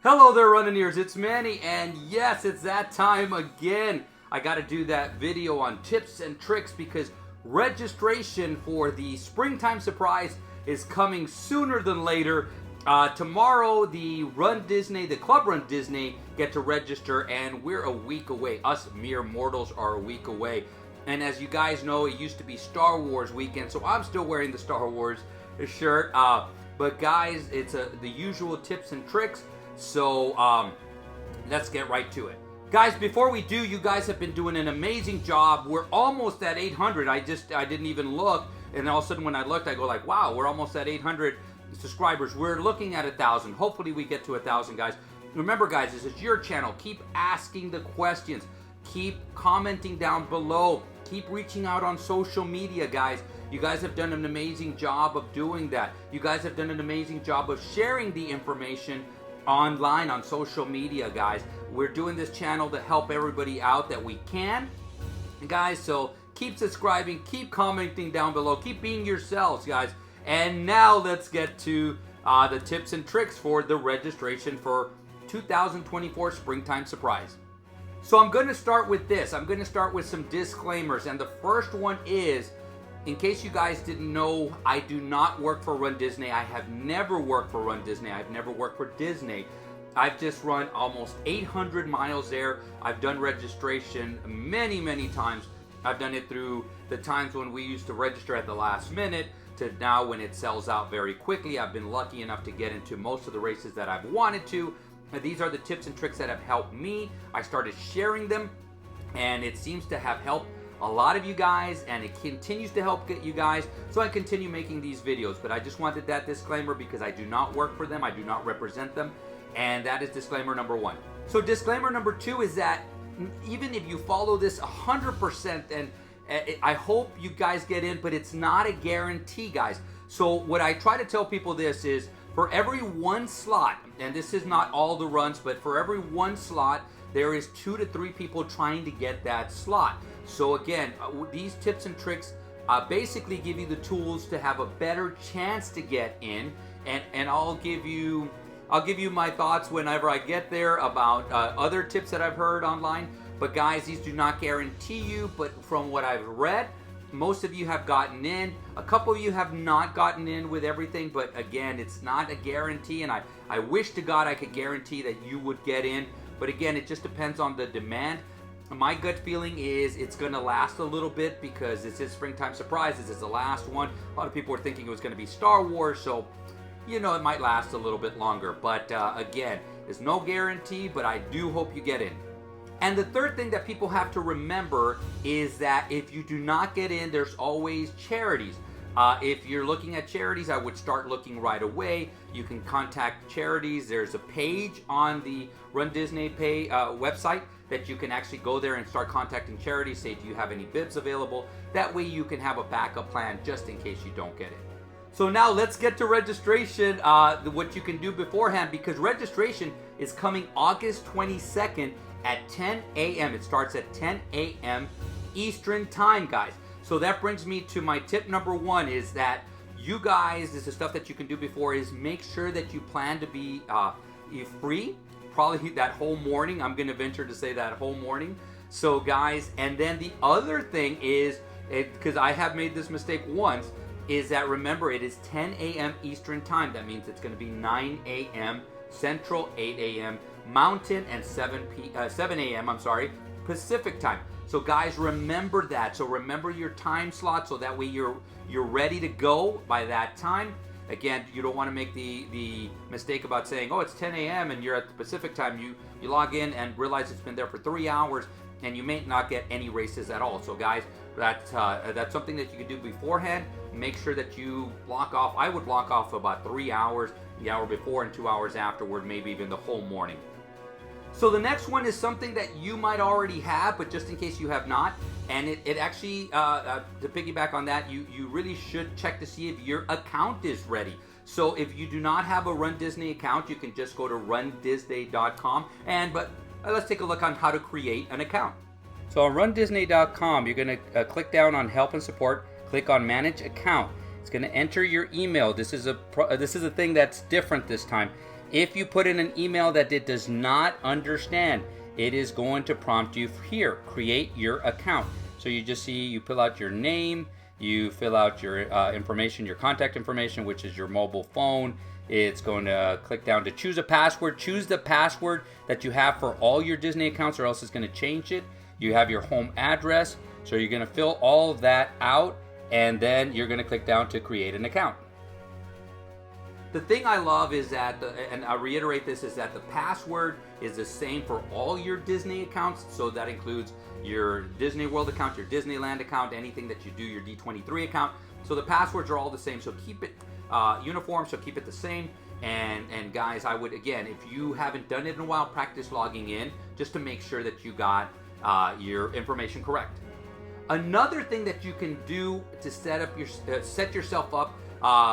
Hello there, running-ears. It's Manny, and yes, it's that time again. I got to do that video on tips and tricks because registration for the springtime surprise is coming sooner than later. Tomorrow, the Club Run Disney, get to register, and we're a week away. Us mere mortals are a week away. And as you guys know, it used to be Star Wars weekend, so I'm still wearing the Star Wars shirt. But guys, it's the usual tips and tricks. So let's get right to it. Guys, before we do, you guys have been doing an amazing job. We're almost at 800. I didn't even look, and all of a sudden when I looked, I go like, wow, we're almost at 800 subscribers. We're looking at 1,000. Hopefully we get to 1,000, guys. Remember, guys, this is your channel. Keep asking the questions. Keep commenting down below. Keep reaching out on social media, guys. You guys have done an amazing job of doing that. You guys have done an amazing job of sharing the information online on social media, guys. We're doing this channel to help everybody out that we can, guys. So keep subscribing, keep commenting down below, keep being yourselves, guys. And now let's get to the tips and tricks for the registration for 2024 Springtime Surprise. So I'm going to start with this. I'm going to start with some disclaimers, and the first one is, in case you guys didn't know, I do not work for runDisney. I have never worked for runDisney. I've never worked for Disney. I've just run almost 800 miles there. I've done registration many, many times. I've done it through the times when we used to register at the last minute to now when it sells out very quickly. I've been lucky enough to get into most of the races that I've wanted to. And these are the tips and tricks that have helped me. I started sharing them, and it seems to have helped a lot of you guys, and it continues to help get you guys, so I continue making these videos. But I just wanted that disclaimer because I do not work for them, I do not represent them, and that is disclaimer number one. So disclaimer number two is that even if you follow this 100%, and I hope you guys get in, but it's not a guarantee, guys. So what I try to tell people this is, for every one slot, and this is not all the runs, but for every one slot, there is 2 to 3 people trying to get that slot. So again, these tips and tricks basically give you the tools to have a better chance to get in, and I'll give you my thoughts whenever I get there about other tips that I've heard online. But guys, these do not guarantee you, but from what I've read, most of you have gotten in. A couple of you have not gotten in with everything, but again, it's not a guarantee, and I wish to God I could guarantee that you would get in. But again, it just depends on the demand. My gut feeling is it's going to last a little bit because this is Springtime Surprise. This is the last one. A lot of people were thinking it was going to be Star Wars, so you know it might last a little bit longer. But again, there's no guarantee, but I do hope you get in. And the third thing that people have to remember is that if you do not get in, there's always charities. If you're looking at charities, I would start looking right away. You can contact charities. There's a page on the runDisney website that you can actually go there and start contacting charities, say, do you have any bids available? That way you can have a backup plan just in case you don't get it. So now let's get to registration, what you can do beforehand, because registration is coming August 22nd at 10 a.m. It starts at 10 a.m. Eastern time, guys. So that brings me to my tip number one, is that you guys, this is stuff that you can do before, is make sure that you plan to be free, probably that whole morning. I'm going to venture to say that whole morning. So guys, and then the other thing is, because I have made this mistake once, is that remember it is 10 a.m. Eastern time. That means it's going to be 9 a.m. Central, 8 a.m. Mountain, and 7 a.m. Pacific time. So guys, remember that. So remember your time slot, so that way you're ready to go by that time. Again, you don't want to make the mistake about saying, oh, it's 10 a.m. and you're at the Pacific time. You log in and realize it's been there for 3 hours, and you may not get any races at all. So guys, that's something that you can do beforehand. Make sure that you block off. I would block off about 3 hours, the hour before and 2 hours afterward, maybe even the whole morning. So the next one is something that you might already have, but just in case you have not, and it actually, to piggyback on that, you really should check to see if your account is ready. So if you do not have a runDisney account, you can just go to runDisney.com, but let's take a look on how to create an account. So on runDisney.com, you're going to click down on Help and Support, click on Manage Account. It's going to enter your email. This is a thing that's different this time. If you put in an email that it does not understand, it is going to prompt you here, create your account. So you just see, you fill out your name, you fill out your information, your contact information, which is your mobile phone. It's going to click down to choose a password. Choose the password that you have for all your Disney accounts, or else it's going to change it. You have your home address, so you're going to fill all of that out, and then you're going to click down to create an account. The thing I love is that, and I reiterate this, is that the password is the same for all your Disney accounts. So that includes your Disney World account, your Disneyland account, anything that you do, your D23 account. So the passwords are all the same. So keep it uniform, so keep it the same. And guys, I would, again, if you haven't done it in a while, practice logging in just to make sure that you got your information correct. Another thing that you can do to set yourself up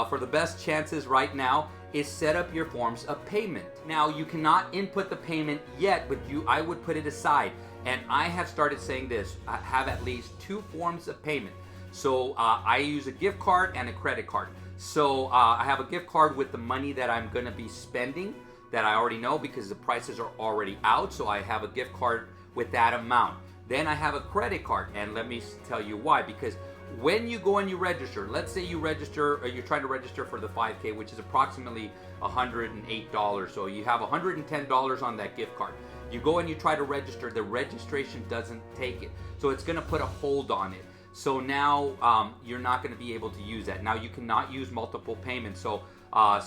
for the best chances right now is set up your forms of payment. Now, you cannot input the payment yet, but I would put it aside. And I have started saying this, I have at least 2 forms of payment. So I use a gift card and a credit card. So I have a gift card with the money that I'm going to be spending that I already know because the prices are already out. So I have a gift card with that amount. Then I have a credit card, and let me tell you why. Because when you go and you register, let's say you register, or you're trying to register for the 5K, which is approximately $108. So you have $110 on that gift card. You go and you try to register, the registration doesn't take it. So it's going to put a hold on it. So now you're not going to be able to use that. Now you cannot use multiple payments. So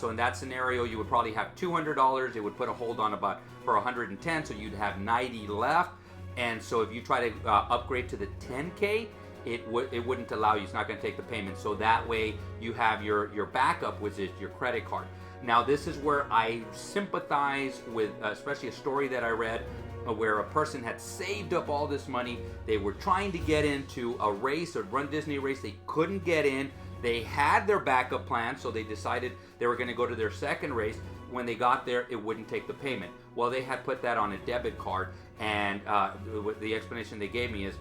in that scenario, you would probably have $200. It would put a hold on for 110. So you'd have 90 left. And so if you try to upgrade to the 10K, it wouldn't allow you. It's not going to take the payment. So that way you have your backup, which is your credit card. Now this is where I sympathize with, especially a story that I read where a person had saved up all this money. They were trying to get into a race, a runDisney race. They couldn't get in. They had their backup plan, so they decided they were going to go to their second race. When they got there, it wouldn't take the payment. Well, they had put that on a debit card, and the explanation they gave me is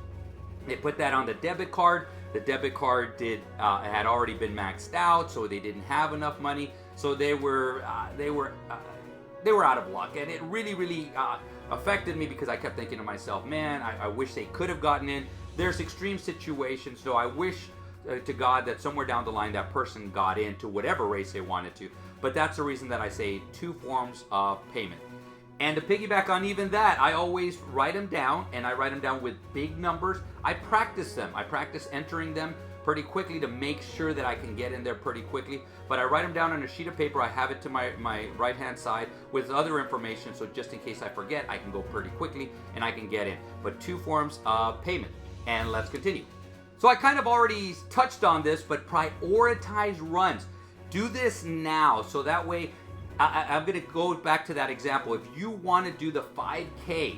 they put that on the debit card. The debit card had already been maxed out, so they didn't have enough money. So they were out of luck, and it really affected me because I kept thinking to myself, man, I wish they could have gotten in. There's extreme situations, so I wish to God that somewhere down the line that person got into whatever race they wanted to. But that's the reason that I say 2 forms of payment. And to piggyback on even that, I always write them down, and I write them down with big numbers. I practice them. I practice entering them pretty quickly to make sure that I can get in there pretty quickly. But I write them down on a sheet of paper. I have it to my right-hand side with other information, so just in case I forget, I can go pretty quickly and I can get in. But 2 forms of payment. And let's continue. So I kind of already touched on this, but prioritize runs. Do this now, so that way, I'm going to go back to that example. If you want to do the 5K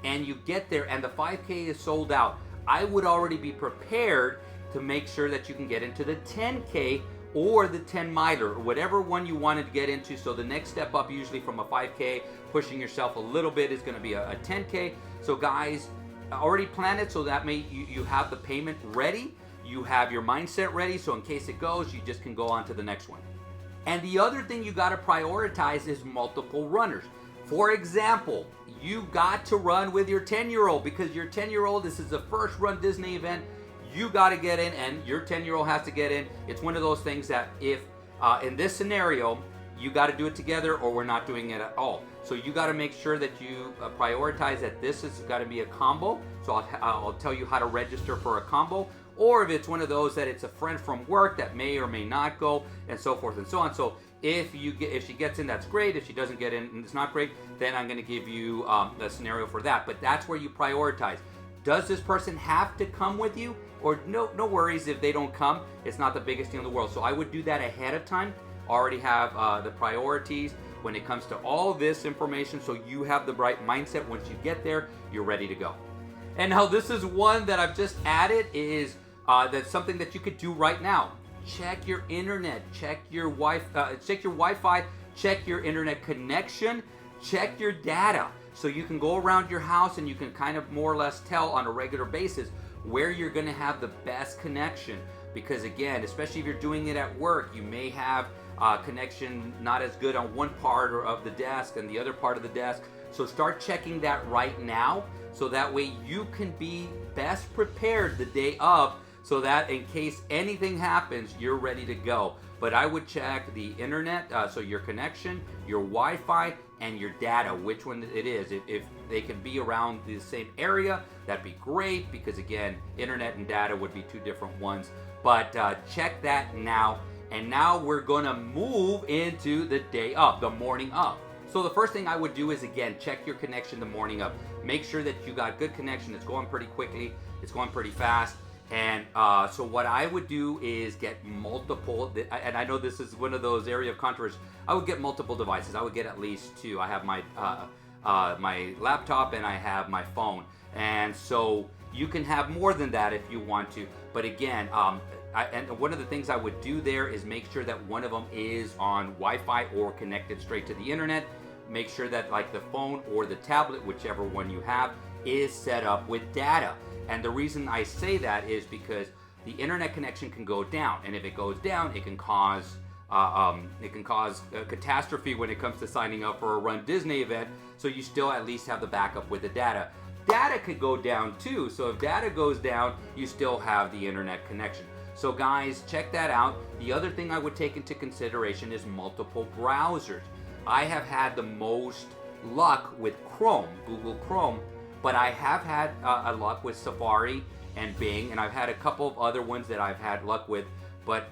and you get there and the 5K is sold out, I would already be prepared to make sure that you can get into the 10K or the 10 miler, or whatever one you wanted to get into. So the next step up, usually from a 5K, pushing yourself a little bit, is going to be a 10K. So guys, already plan it so that you have the payment ready, you have your mindset ready, so in case it goes, you just can go on to the next one. And the other thing you got to prioritize is multiple runners. For example, you got to run with your 10-year-old because your 10-year-old, this is the first runDisney event. You got to get in, and your 10-year-old has to get in. It's one of those things that if, in this scenario, you got to do it together or we're not doing it at all. So you got to make sure that you prioritize that this has got to be a combo. So I'll tell you how to register for a combo. Or if it's one of those that it's a friend from work that may or may not go, and so forth and so on. So if she gets in, that's great. If she doesn't get in, and it's not great, then I'm going to give you the scenario for that. But that's where you prioritize. Does this person have to come with you? Or no worries if they don't come. It's not the biggest thing in the world. So I would do that ahead of time. Already have the priorities when it comes to all this information, so you have the right mindset. Once you get there, you're ready to go. And now this is one that I've just added, is that's something that you could do right now. Check your internet, check your Wi-Fi, check your internet connection, check your data. So you can go around your house and you can kind of more or less tell on a regular basis where you're going to have the best connection. Because again, especially if you're doing it at work, you may have connection not as good on one part of the desk and the other part of the desk. So start checking that right now, so that way you can be best prepared the day of, so that in case anything happens, you're ready to go. But I would check the internet, so your connection, your Wi-Fi, and your data, which one it is. If they can be around the same area, that'd be great, because again, internet and data would be two different ones. But check that now. And now we're gonna move into the day of, the morning of. So the first thing I would do is, again, check your connection the morning of. Make sure that you got good connection. It's going pretty quickly. It's going pretty fast. And so what I would do is get multiple, and I know this is one of those area of controversy, I would get multiple devices. I would get at least two. I have my my laptop and I have my phone. And so you can have more than that if you want to. But again, and one of the things I would do there is make sure that one of them is on Wi-Fi or connected straight to the internet. Make sure that like the phone or the tablet, whichever one you have, is set up with data. And the reason I say that is because the internet connection can go down, and if it goes down, it can cause a catastrophe when it comes to signing up for a runDisney event. So you still at least have the backup with the data. Data could go down too, so if data goes down, you still have the internet connection. So guys, check that out. The other thing I would take into consideration is multiple browsers. I have had the most luck with Chrome, Google Chrome, but I have had a luck with Safari and Bing, and I've had a couple of other ones that I've had luck with, but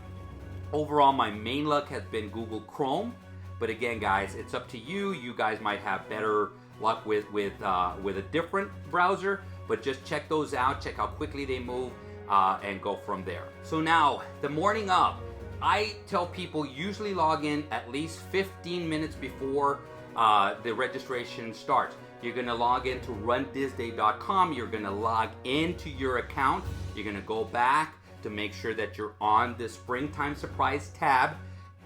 overall my main luck has been Google Chrome. But again, guys, it's up to you. You guys might have better luck with a different browser, but just check those out, check how quickly they move, and go from there. So now, the morning of, I tell people usually log in at least 15 minutes before the registration starts. You're gonna log into runDisney.com, you're gonna log into your account, you're gonna go back to make sure that you're on the Springtime Surprise tab,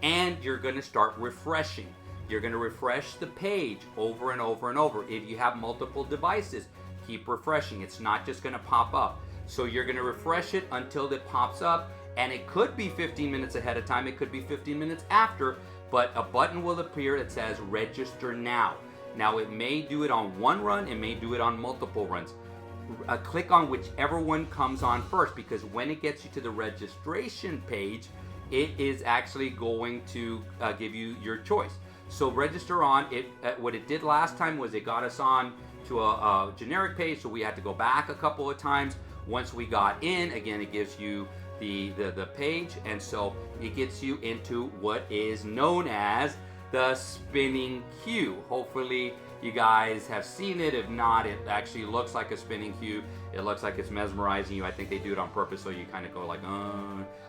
and you're gonna start refreshing. You're gonna refresh the page over and over and over. If you have multiple devices, keep refreshing. It's not just gonna pop up. So you're gonna refresh it until it pops up, and it could be 15 minutes ahead of time, it could be 15 minutes after, but a button will appear that says register now. Now it may do it on one run, it may do it on multiple runs. Click on whichever one comes on first, because when it gets you to the registration page, it is actually going to give you your choice. So register on it. What it did last time was it got us on to a generic page, so we had to go back a couple of times. Once we got in, again, it gives you the page, and so it gets you into what is known as the spinning queue. Hopefully you guys have seen it. If not, it actually looks like a spinning queue. It looks like it's mesmerizing you. I think they do it on purpose, so you kind of go like,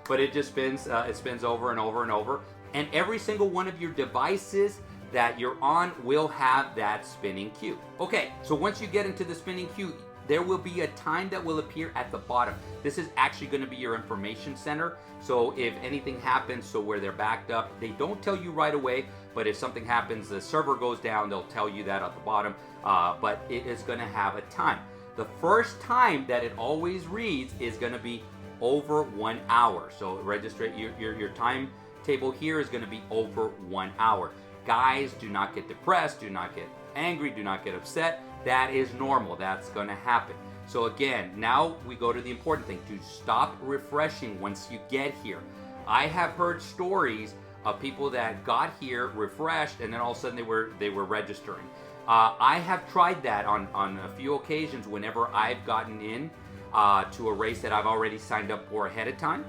but it just spins. It spins over and over and over. And every single one of your devices that you're on will have that spinning queue. Okay, so once you get into the spinning queue, there will be a time that will appear at the bottom. This is actually going to be your information center. So if anything happens, so where they're backed up, they don't tell you right away, but if something happens, the server goes down, they'll tell you that at the bottom, but it is going to have a time. The first time that it always reads is going to be over 1 hour. So register your timetable here is going to be over 1 hour. Guys, do not get depressed, do not get angry, do not get upset. That is normal. That's going to happen. So again, now we go to the important thing, to stop refreshing once you get here. I have heard stories of people that got here, refreshed, and then all of a sudden they were registering. I have tried that on a few occasions whenever I've gotten in to a race that I've already signed up for ahead of time.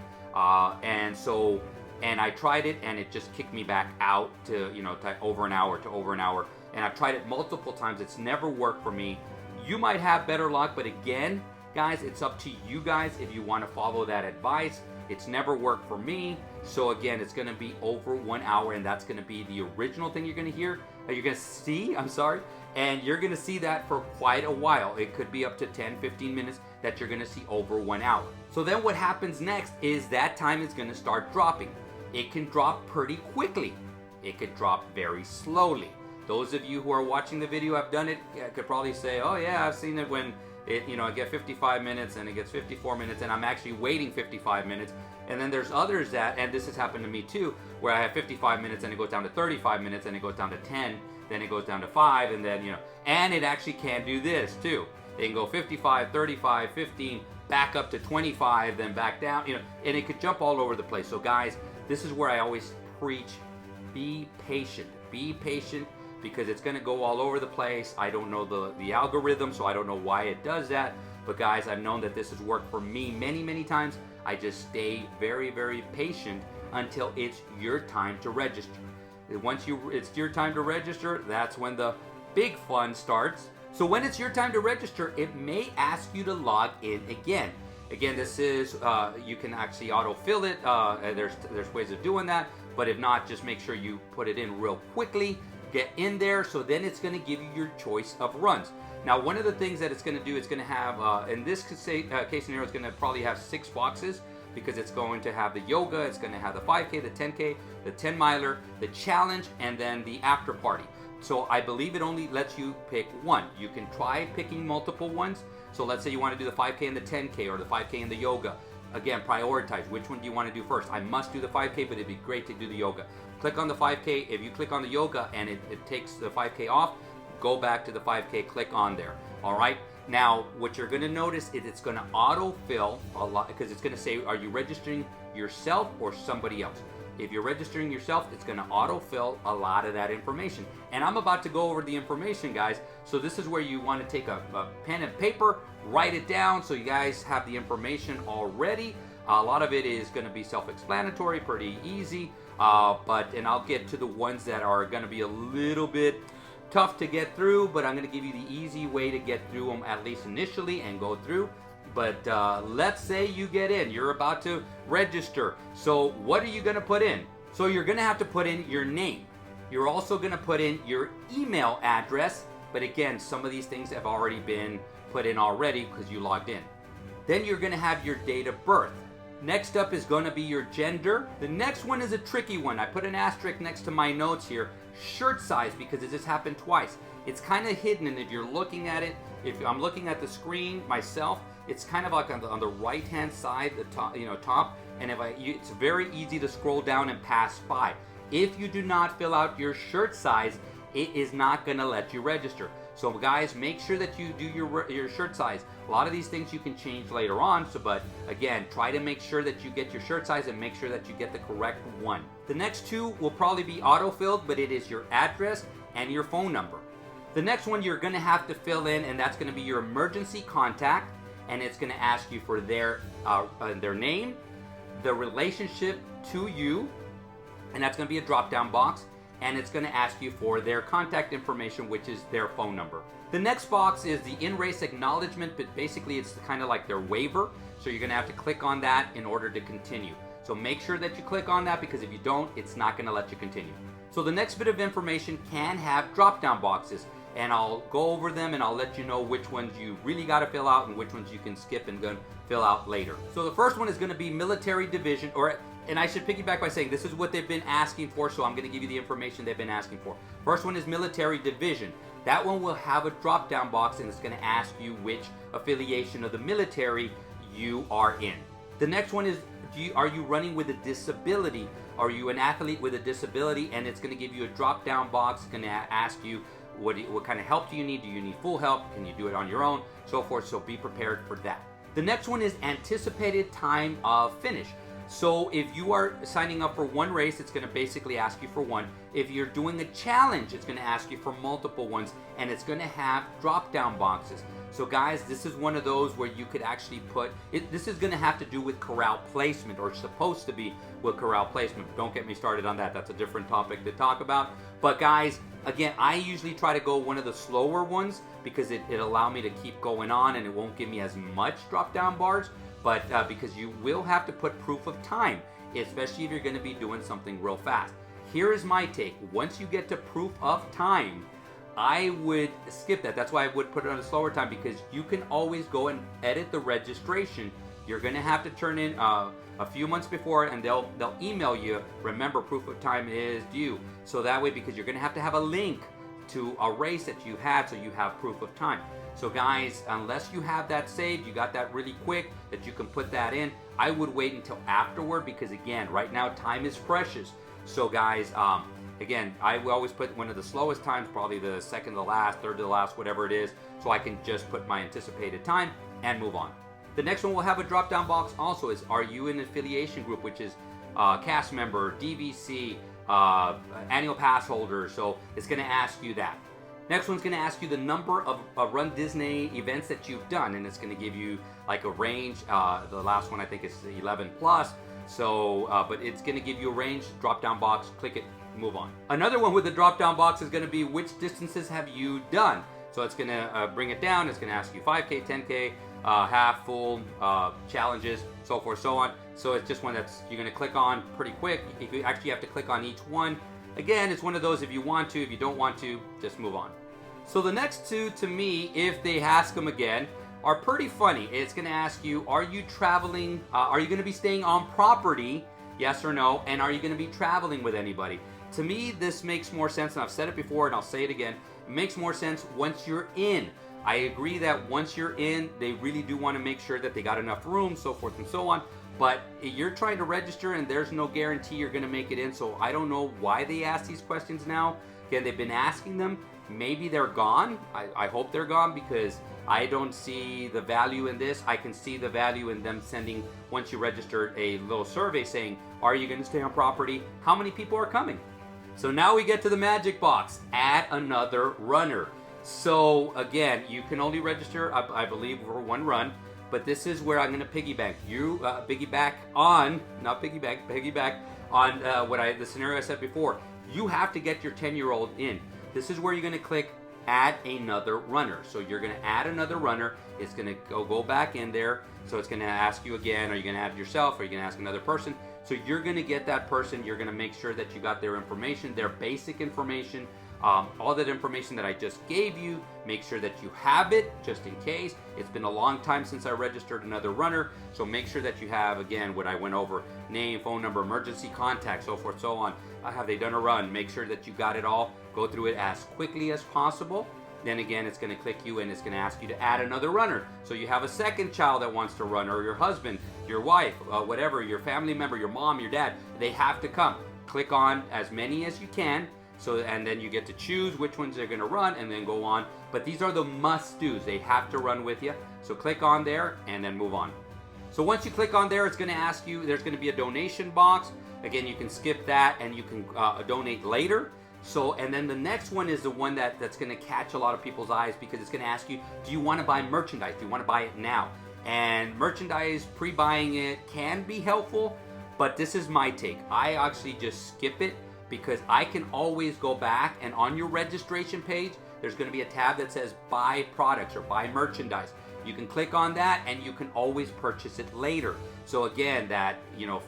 And I tried it, and it just kicked me back out to, to over an hour. And I've tried it multiple times. It's never worked for me. You might have better luck, but again, guys, it's up to you guys if you want to follow that advice. It's never worked for me. So again, it's going to be over 1 hour, and that's going to be the original thing you're going to hear. You're going to see, and you're going to see that for quite a while. It could be up to 10, 15 minutes that you're going to see over 1 hour. So then what happens next is that time is going to start dropping. It can drop pretty quickly. It could drop very slowly. Those of you who are watching the video have done it, could probably say, oh yeah, I've seen it when I get 55 minutes and it gets 54 minutes and I'm actually waiting 55 minutes. And then there's others that, and this has happened to me too, where I have 55 minutes and it goes down to 35 minutes and it goes down to 10, then it goes down to 5, and then, and it actually can do this too. They can go 55, 35, 15, back up to 25, then back down, and it could jump all over the place. So guys, this is where I always preach, be patient. Be patient, because it's going to go all over the place. I don't know the algorithm, so I don't know why it does that. But guys, I've known that this has worked for me many, many times. I just stay very, very patient until it's your time to register. Once it's your time to register, that's when the big fun starts. So when it's your time to register, it may ask you to log in again. Again, this is, you can actually autofill it. There's ways of doing that. But if not, just make sure you put it in real quickly. Get in there, so then it's going to give you your choice of runs. Now, one of the things that it's going to do, it's going to have, in this case scenario, it's going to probably have 6 boxes, because it's going to have the yoga, it's going to have the 5K, the 10K, the 10 miler, the challenge, and then the after party. So I believe it only lets you pick one. You can try picking multiple ones. So let's say you want to do the 5K and the 10K, or the 5K and the yoga. Again, prioritize. Which one do you want to do first? I must do the 5K, but it'd be great to do the yoga. Click on the 5K. If you click on the yoga and it takes the 5K off, go back to the 5K, click on there. All right? Now, what you're going to notice is it's going to autofill a lot, because it's going to say, are you registering yourself or somebody else? If you're registering yourself, it's going to autofill a lot of that information. And I'm about to go over the information, guys. So this is where you want to take a pen and paper, write it down, so you guys have the information already. A lot of it is going to be self-explanatory, pretty easy. And I'll get to the ones that are going to be a little bit tough to get through, but I'm going to give you the easy way to get through them, at least initially, and go through. But let's say you get in, you're about to register. So what are you going to put in? So you're going to have to put in your name. You're also going to put in your email address. But again, some of these things have already been put in already because you logged in. Then you're going to have your date of birth. Next up is going to be your gender. The next one is a tricky one. I put an asterisk next to my notes here. Shirt size, because it just happened twice. It's kind of hidden, and if you're looking at it, if I'm looking at the screen myself, it's kind of like on the right-hand side, the top, and it's very easy to scroll down and pass by. If you do not fill out your shirt size, it is not going to let you register. So guys, make sure that you do your shirt size. A lot of these things you can change later on, but again, try to make sure that you get your shirt size and make sure that you get the correct one. The next two will probably be auto-filled, but it is your address and your phone number. The next one you're going to have to fill in, and that's going to be your emergency contact, and it's going to ask you for their name, the relationship to you, and that's going to be a drop-down box, and it's going to ask you for their contact information, which is their phone number. The next box is the in-race acknowledgement, but basically it's kind of like their waiver, so you're going to have to click on that in order to continue. So make sure that you click on that, because if you don't, it's not going to let you continue. So the next bit of information can have drop-down boxes, and I'll go over them and I'll let you know which ones you really got to fill out and which ones you can skip and go fill out later. So the first one is going to be military division, and I should piggyback by saying this is what they've been asking for, so I'm going to give you the information they've been asking for. First one is military division. That one will have a drop-down box, and it's going to ask you which affiliation of the military you are in. The next one is, are you running with a disability? Are you an athlete with a disability? And it's going to give you a drop-down box. It's going to ask you what kind of help do you need? Do you need full help? Can you do it on your own? So forth. So be prepared for that. The next one is anticipated time of finish. So if you are signing up for one race, it's going to basically ask you for one. If you're doing a challenge, it's going to ask you for multiple ones, and it's going to have drop-down boxes. So guys, this is one of those where you could actually put it. This is going to have to do with corral placement, or supposed to be with corral placement. Don't get me started on that. That's a different topic to talk about. But guys, again, I usually try to go one of the slower ones, because it allows me to keep going on, and it won't give me as much drop-down bars. But because you will have to put proof of time, especially if you're going to be doing something real fast. Here is my take. Once you get to proof of time, I would skip that. That's why I would put it on a slower time, because you can always go and edit the registration. You're going to have to turn in a few months before, and they'll email you, remember, proof of time is due. So that way, because you're going to have a link to a race that you had, so you have proof of time. So guys, unless you have that saved, you got that really quick, that you can put that in, I would wait until afterward, because again, right now time is precious. So guys, again, I will always put one of the slowest times, probably the second to the last, third to the last, whatever it is, so I can just put my anticipated time and move on. The next one will have a drop-down box also is, are you in an affiliation group, which is cast member, DVC, annual pass holder, so it's going to ask you that. Next one's going to ask you the number of Run Disney events that you've done, and it's going to give you like a range. The last one I think is 11 plus, so but it's going to give you a range. Drop down box, click it, move on. Another one with the drop down box is going to be which distances have you done. So it's going to bring it down. It's going to ask you 5K, 10K, half, full, challenges, so forth, so on. So it's just one that's you're going to click on pretty quick. You actually have to click on each one. Again, it's one of those if you want to, if you don't want to, just move on. So the next two, to me, if they ask them again, are pretty funny. It's going to ask you, are you traveling, are you going to be staying on property, yes or no, and are you going to be traveling with anybody? To me, this makes more sense, and I've said it before, and I'll say it again, it makes more sense once you're in. I agree that once you're in, they really do want to make sure that they got enough room, so forth and so on. But you're trying to register and there's no guarantee you're going to make it in, so I don't know why they ask these questions now. Again, they've been asking them. Maybe they're gone. I hope they're gone, because I don't see the value in this. I can see the value in them sending, once you registered, a little survey saying, are you going to stay on property? How many people are coming? So now we get to the magic box. Add another runner. So again, you can only register, I believe, for one run. But this is where I'm going to piggyback on the scenario I said before. You have to get your 10-year-old in. This is where you're going to click add another runner. So you're going to add another runner. It's going to go back in there. So it's going to ask you again, are you going to add yourself? Are you going to ask another person? So you're going to get that person. You're going to make sure that you got their information, their basic information, all that information that I just gave you. Make sure that you have it just in case. It's been a long time since I registered another runner, so make sure that you have, again, what I went over: name, phone number, emergency contact, so forth, so on. Have they done a run? Make sure that you got it all. Go through it as quickly as possible. Then again, it's going to click you and it's going to ask you to add another runner. So you have a second child that wants to run, or your husband, your wife, whatever, your family member, your mom, your dad, they have to come. Click on as many as you can. So, and then you get to choose which ones they're going to run and then go on. But these are the must-dos. They have to run with you. So click on there and then move on. So once you click on there, it's going to ask you, there's going to be a donation box. Again, you can skip that and you can donate later. So, and then the next one is the one that's going to catch a lot of people's eyes, because it's going to ask you, do you want to buy merchandise? Do you want to buy it now? And merchandise, pre-buying it can be helpful, but this is my take. I actually just skip it, because I can always go back, and on your registration page, there's going to be a tab that says buy products or buy merchandise. You can click on that and you can always purchase it later. So again, that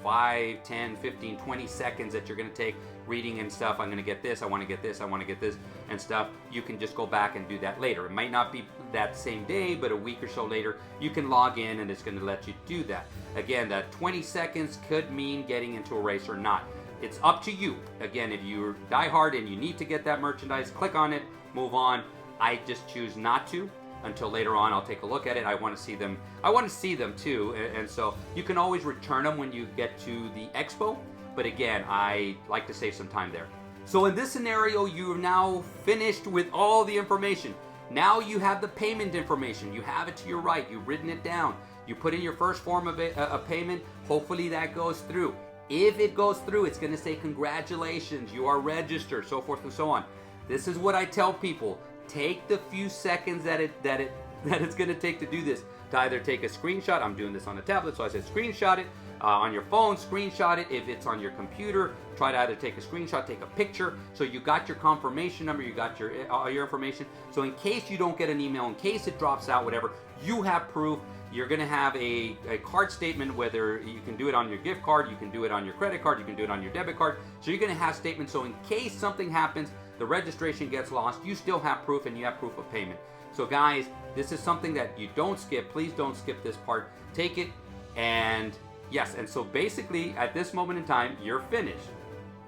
5, 10, 15, 20 seconds that you're going to take reading and stuff, I'm going to get this, I want to get this, I want to get this and stuff, you can just go back and do that later. It might not be that same day, but a week or so later, you can log in and it's going to let you do that. Again, that 20 seconds could mean getting into a race or not. It's up to you. Again, if you're diehard and you need to get that merchandise, click on it, move on. I just choose not to until later on. I'll take a look at it. I want to see them. I want to see them too. And so you can always return them when you get to the expo. But again, I like to save some time there. So in this scenario, you've now finished with all the information. Now you have the payment information. You have it to your right. You've written it down. You put in your first form of a payment. Hopefully that goes through. If it goes through, it's going to say congratulations, you are registered, so forth and so on. This is what I tell people. Take the few seconds that it's going to take to do this. To either take a screenshot. I'm doing this on a tablet, so I said screenshot it. On your phone, screenshot it. If it's on your computer, try to either take a screenshot, take a picture. So you got your confirmation number, you got all your information. So in case you don't get an email, in case it drops out, whatever, you have proof. You're going to have a card statement, whether you can do it on your gift card, you can do it on your credit card, you can do it on your debit card. So you're going to have statements. So in case something happens, the registration gets lost, you still have proof and you have proof of payment. So guys, this is something that you don't skip. Please don't skip this part. Take it, and yes, and so basically at this moment in time, you're finished.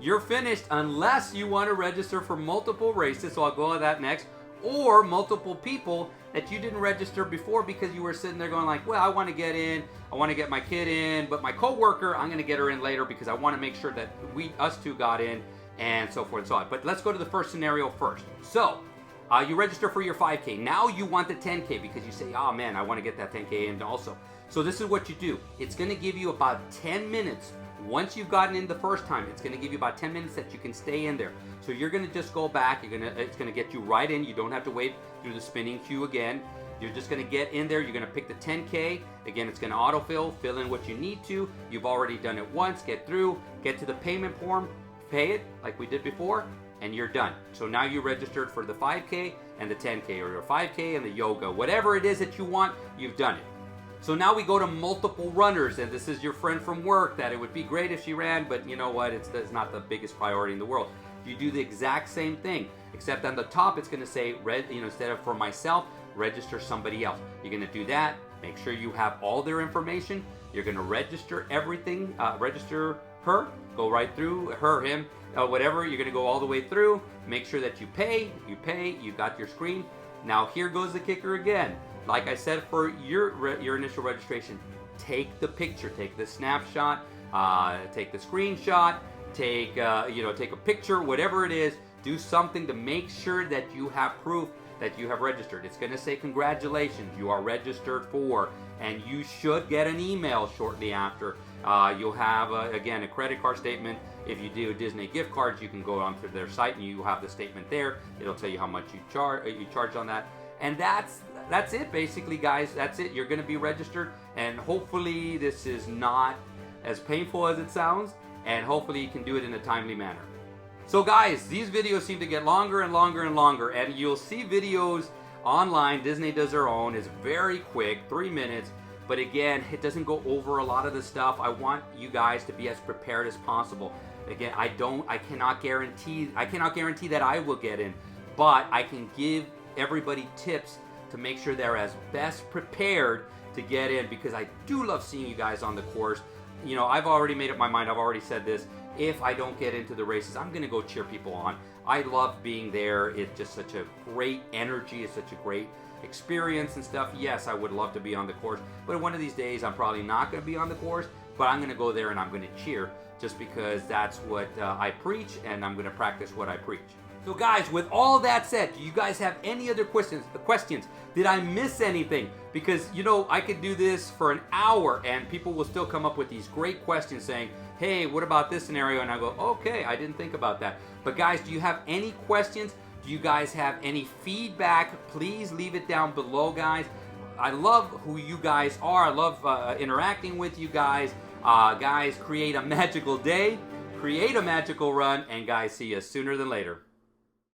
you're finished unless you want to register for multiple races, so I'll go on that next, or multiple people that you didn't register before because you were sitting there going like, well, I want to get in, I want to get my kid in, but my coworker, I'm going to get her in later because I want to make sure that us two got in, and so forth and so on. But let's go to the first scenario first. So, you register for your 5K. Now you want the 10K because you say, oh man, I want to get that 10K in also. So this is what you do. It's going to give you about 10 minutes. Once you've gotten in the first time, it's going to give you about 10 minutes that you can stay in there. So you're going to just go back. It's going to get you right in. You don't have to wait through the spinning queue again. You're just going to get in there. You're going to pick the 10K. Again, it's going to autofill, fill in what you need to. You've already done it once. Get through, get to the payment form, pay it like we did before, and you're done. So now you registered for the 5K and the 10K, or your 5K and the yoga. Whatever it is that you want, you've done it. So now we go to multiple runners, and this is your friend from work that it would be great if she ran, but you know what, it's not the biggest priority in the world. You do the exact same thing, except on the top it's going to say, instead of for myself, register somebody else. You're going to do that, make sure you have all their information, you're going to register everything, register her, go right through, her, him, whatever, you're going to go all the way through, make sure that you pay, you got your screen. Now here goes the kicker again. Like I said, for your initial registration, take the picture, take the snapshot, take the screenshot, take a picture, whatever it is. Do something to make sure that you have proof that you have registered. It's going to say congratulations, you are registered for, and you should get an email shortly after. You'll have again a credit card statement. If you do Disney gift cards, you can go onto their site and you have the statement there. It'll tell you how much you charge on that. And that's it basically, guys. That's it. You're going to be registered, and hopefully this is not as painful as it sounds, and hopefully you can do it in a timely manner. So guys, these videos seem to get longer and longer and longer, and you'll see videos online. Disney does their own. It's very quick, 3 minutes, but again, it doesn't go over a lot of the stuff. I want you guys to be as prepared as possible. Again, I cannot guarantee that I will get in, but I can give everybody tips to make sure they're as best prepared to get in, because I do love seeing you guys on the course. You know, I've already made up my mind. I've already said this. If I don't get into the races, I'm going to go cheer people on. I love being there. It's just such a great energy. It's such a great experience and stuff. Yes, I would love to be on the course, but one of these days I'm probably not going to be on the course, but I'm going to go there and I'm going to cheer, just because that's what I preach, and I'm going to practice what I preach. So guys, with all that said, do you guys have any other questions? Did I miss anything? Because, you know, I could do this for an hour and people will still come up with these great questions saying, hey, what about this scenario? And I go, okay, I didn't think about that. But guys, do you have any questions? Do you guys have any feedback? Please leave it down below, guys. I love who you guys are. I love interacting with you guys. Guys, create a magical day, create a magical run, and guys, see you sooner than later.